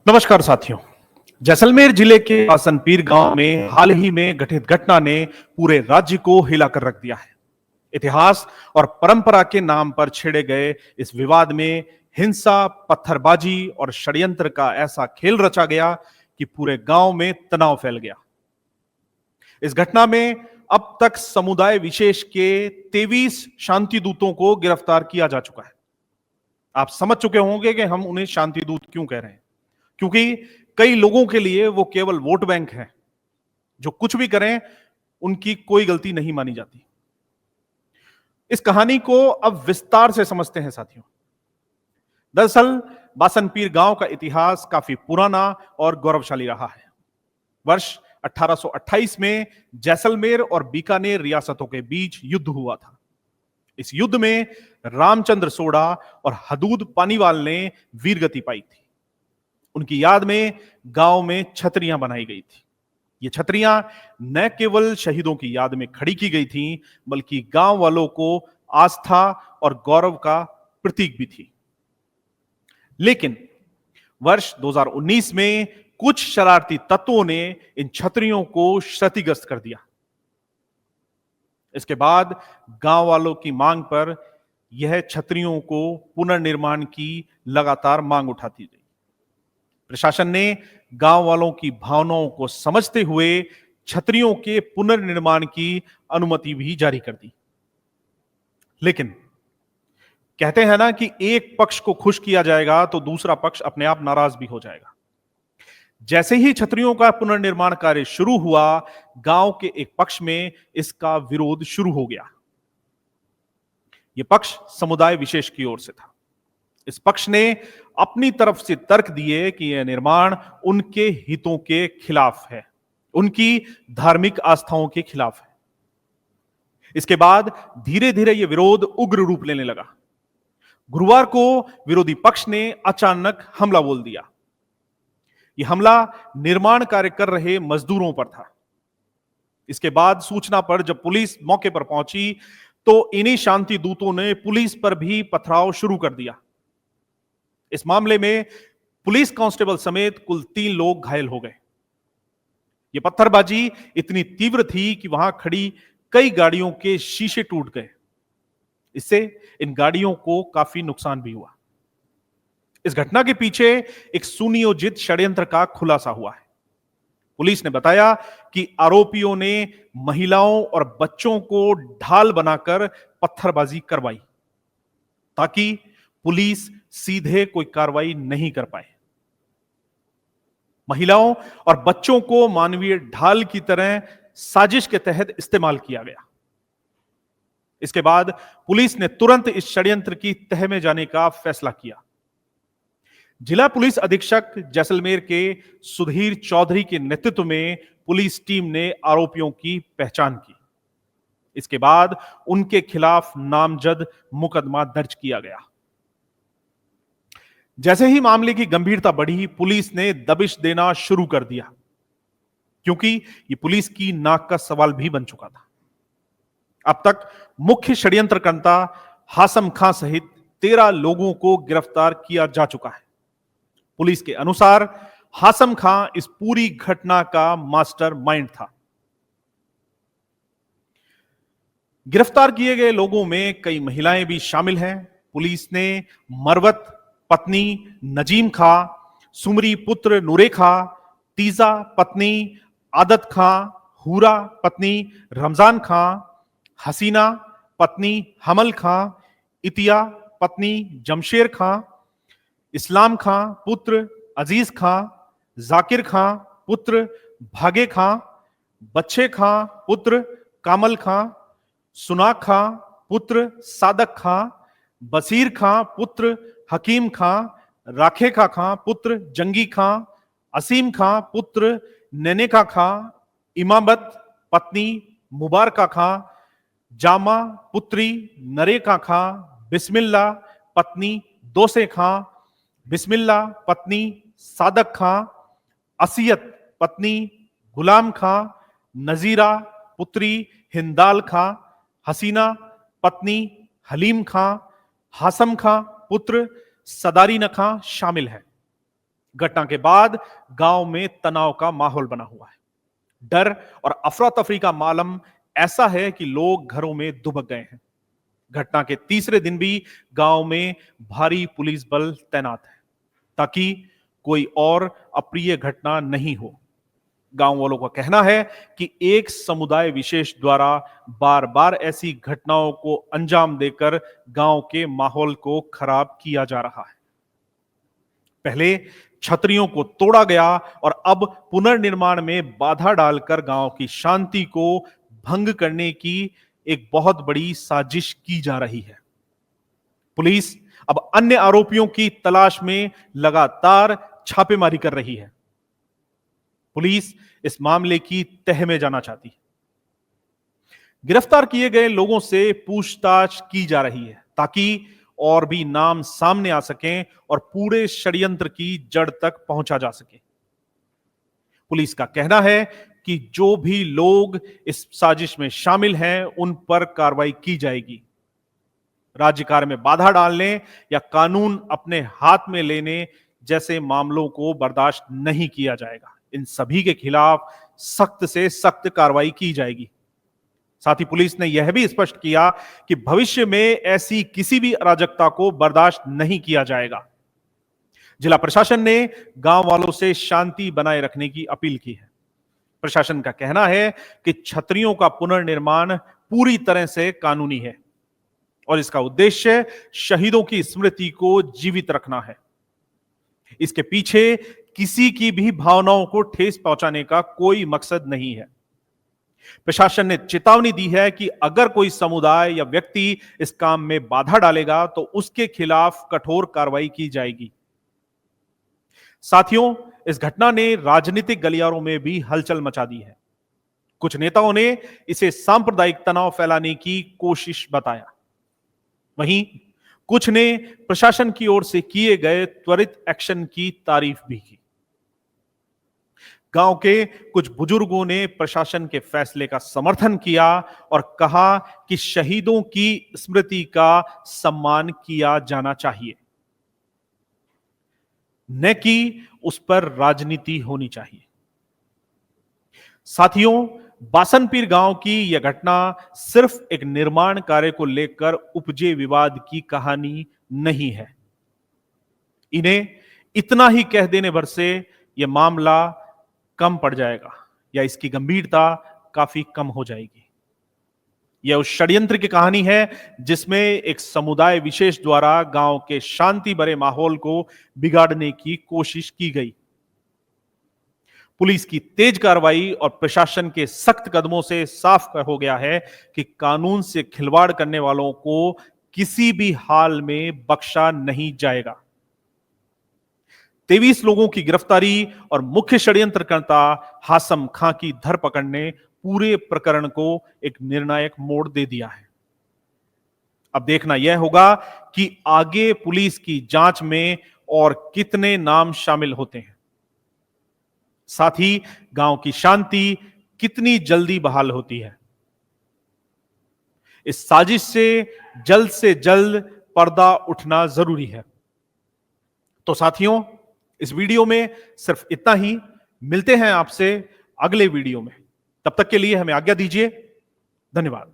नमस्कार साथियों। जैसलमेर जिले के आसनपीर गांव में हाल ही में घटित घटना ने पूरे राज्य को हिलाकर रख दिया है। इतिहास और परंपरा के नाम पर छेड़े गए इस विवाद में हिंसा, पत्थरबाजी और षड्यंत्र का ऐसा खेल रचा गया कि पूरे गांव में तनाव फैल गया। इस घटना में अब तक समुदाय विशेष के 23 शांति दूतों को गिरफ्तार किया जा चुका है। आप समझ चुके होंगे कि हम उन्हें शांति दूत क्यों कह रहे हैं, क्योंकि कई लोगों के लिए वो केवल वोट बैंक है। जो कुछ भी करें उनकी कोई गलती नहीं मानी जाती। इस कहानी को अब विस्तार से समझते हैं साथियों। दरअसल बासनपीर गांव का इतिहास काफी पुराना और गौरवशाली रहा है। वर्ष 1828 में जैसलमेर और बीकानेर रियासतों के बीच युद्ध हुआ था। इस युद्ध में रामचंद्र सोडा और हदूद पानीवाल ने वीरगति पाई थी। उनकी याद में गांव में छतरियां बनाई गई थी। ये छतरियां न केवल शहीदों की याद में खड़ी की गई थीं, बल्कि गांव वालों को आस्था और गौरव का प्रतीक भी थी। लेकिन वर्ष 2019 में कुछ शरारती तत्वों ने इन छतरियों को क्षतिग्रस्त कर दिया। इसके बाद गांव वालों की मांग पर यह छतरियों को पुनर्निर्माण की लगातार मांग उठाती गई। प्रशासन ने गांव वालों की भावनाओं को समझते हुए छतरियों के पुनर्निर्माण की अनुमति भी जारी कर दी। लेकिन कहते हैं ना कि एक पक्ष को खुश किया जाएगा तो दूसरा पक्ष अपने आप नाराज भी हो जाएगा। जैसे ही छतरियों का पुनर्निर्माण कार्य शुरू हुआ, गांव के एक पक्ष में इसका विरोध शुरू हो गया। यह पक्ष समुदाय विशेष की ओर से था। इस पक्ष ने अपनी तरफ से तर्क दिए कि यह निर्माण उनके हितों के खिलाफ है, उनकी धार्मिक आस्थाओं के खिलाफ है। इसके बाद धीरे धीरे यह विरोध उग्र रूप लेने लगा। गुरुवार को विरोधी पक्ष ने अचानक हमला बोल दिया। यह हमला निर्माण कार्य कर रहे मजदूरों पर था। इसके बाद सूचना पर जब पुलिस मौके पर पहुंची तो इन्हीं शांति दूतों ने पुलिस पर भी पथराव शुरू कर दिया। इस मामले में पुलिस कांस्टेबल समेत कुल 3 लोग घायल हो गए। यह पत्थरबाजी इतनी तीव्र थी कि वहां खड़ी कई गाड़ियों के शीशे टूट गए। इससे इन गाड़ियों को काफी नुकसान भी हुआ। इस घटना के पीछे एक सुनियोजित षड्यंत्र का खुलासा हुआ है। पुलिस ने बताया कि आरोपियों ने महिलाओं और बच्चों को ढाल बनाकर पत्थरबाजी करवाई ताकि पुलिस सीधे कोई कार्रवाई नहीं कर पाए। महिलाओं और बच्चों को मानवीय ढाल की तरह साजिश के तहत इस्तेमाल किया गया। इसके बाद पुलिस ने तुरंत इस षड्यंत्र की तह में जाने का फैसला किया। जिला पुलिस अधीक्षक जैसलमेर के सुधीर चौधरी के नेतृत्व में पुलिस टीम ने आरोपियों की पहचान की। इसके बाद उनके खिलाफ नामजद मुकदमा दर्ज किया गया। जैसे ही मामले की गंभीरता बढ़ी, पुलिस ने दबिश देना शुरू कर दिया, क्योंकि यह पुलिस की नाक का सवाल भी बन चुका था। अब तक मुख्य षड्यंत्रकर्ता हासम खां सहित 13 लोगों को गिरफ्तार किया जा चुका है। पुलिस के अनुसार हासम खां इस पूरी घटना का मास्टरमाइंड था। गिरफ्तार किए गए लोगों में कई महिलाएं भी शामिल हैं। पुलिस ने मरवत पत्नी नजीम खां, सुमरी पुत्र नूरे खां, तीजा पत्नी आदत खां, हुरा पत्नी रमजान खां, हसीना पत्नी हमल खां, इतिया पत्नी जमशेर खां, इस्लाम खां पुत्र अजीज खां, जाकिर खां पुत्र भागे खां, बच्चे खां पुत्र कामल खां, सुनाक खां पुत्र सादक खां, बसीर खां पुत्र हकीम खां, राखेखा खां पुत्र जंगी खां, असीम खां पुत्र नेनेका खां, इमामत पत्नी मुबारका खां, जामा पुत्री नरेका खां, बिस्मिल्ला पत्नी दोसे खां, बिस्मिल्ला पत्नी सादक खां, असियत पत्नी गुलाम खां, नजीरा पुत्री हिंदाल खां, हसीना पत्नी हलीम खां, हासम खां पुत्र सदारीन खां शामिल है। घटना के बाद गांव में तनाव का माहौल बना हुआ है। डर और अफरा तफरी का मालम ऐसा है कि लोग घरों में दुबक गए हैं। घटना के तीसरे दिन भी गांव में भारी पुलिस बल तैनात है ताकि कोई और अप्रिय घटना नहीं हो। गांव वालों का कहना है कि एक समुदाय विशेष द्वारा बार बार ऐसी घटनाओं को अंजाम देकर गांव के माहौल को खराब किया जा रहा है। पहले छतरियों को तोड़ा गया और अब पुनर्निर्माण में बाधा डालकर गांव की शांति को भंग करने की एक बहुत बड़ी साजिश की जा रही है। पुलिस अब अन्य आरोपियों की तलाश में लगातार छापेमारी कर रही है। पुलिस इस मामले की तह में जाना चाहती है। गिरफ्तार किए गए लोगों से पूछताछ की जा रही है ताकि और भी नाम सामने आ सकें और पूरे षड्यंत्र की जड़ तक पहुंचा जा सके। पुलिस का कहना है कि जो भी लोग इस साजिश में शामिल हैं उन पर कार्रवाई की जाएगी। राज्य कार्य में बाधा डालने या कानून अपने हाथ में लेने जैसे मामलों को बर्दाश्त नहीं किया जाएगा। इन सभी के खिलाफ सख्त से सख्त कार्रवाई की जाएगी। साथ ही पुलिस ने यह भी स्पष्ट किया कि भविष्य में ऐसी किसी भी अराजकता को बर्दाश्त नहीं किया जाएगा। जिला प्रशासन ने गांव वालों से शांति बनाए रखने की अपील की है। प्रशासन का कहना है कि छतरियों का पुनर्निर्माण पूरी तरह से कानूनी है और इसका उद्देश्य शहीदों की स्मृति को जीवित रखना है। इसके पीछे किसी की भी भावनाओं को ठेस पहुंचाने का कोई मकसद नहीं है। प्रशासन ने चेतावनी दी है कि अगर कोई समुदाय या व्यक्ति इस काम में बाधा डालेगा तो उसके खिलाफ कठोर कार्रवाई की जाएगी। साथियों, इस घटना ने राजनीतिक गलियारों में भी हलचल मचा दी है। कुछ नेताओं ने इसे सांप्रदायिक तनाव फैलाने की कोशिश बताया। वहीं कुछ ने प्रशासन की ओर से किए गए त्वरित एक्शन की तारीफ भी की। गांव के कुछ बुजुर्गों ने प्रशासन के फैसले का समर्थन किया और कहा कि शहीदों की स्मृति का सम्मान किया जाना चाहिए, न कि उस पर राजनीति होनी चाहिए। साथियों, बासनपीर गांव की यह घटना सिर्फ एक निर्माण कार्य को लेकर उपजे विवाद की कहानी नहीं है। इन्हें इतना ही कह देने भर से यह मामला कम पड़ जाएगा या इसकी गंभीरता काफी कम हो जाएगी। यह उस षड्यंत्र की कहानी है जिसमें एक समुदाय विशेष द्वारा गांव के शांति भरे माहौल को बिगाड़ने की कोशिश की गई। पुलिस की तेज कार्रवाई और प्रशासन के सख्त कदमों से साफ हो गया है कि कानून से खिलवाड़ करने वालों को किसी भी हाल में बख्शा नहीं जाएगा। 23 लोगों की गिरफ्तारी और मुख्य षड्यंत्रकर्ता हासम खां की धरपकड़ ने पूरे प्रकरण को एक निर्णायक मोड़ दे दिया है। अब देखना यह होगा कि आगे पुलिस की जांच में और कितने नाम शामिल होते हैं, साथ ही गांव की शांति कितनी जल्दी बहाल होती है। इस साजिश से जल्द पर्दा उठना जरूरी है। तो साथियों, इस वीडियो में सिर्फ इतना ही। मिलते हैं आपसे अगले वीडियो में। तब तक के लिए हमें आज्ञा दीजिए। धन्यवाद।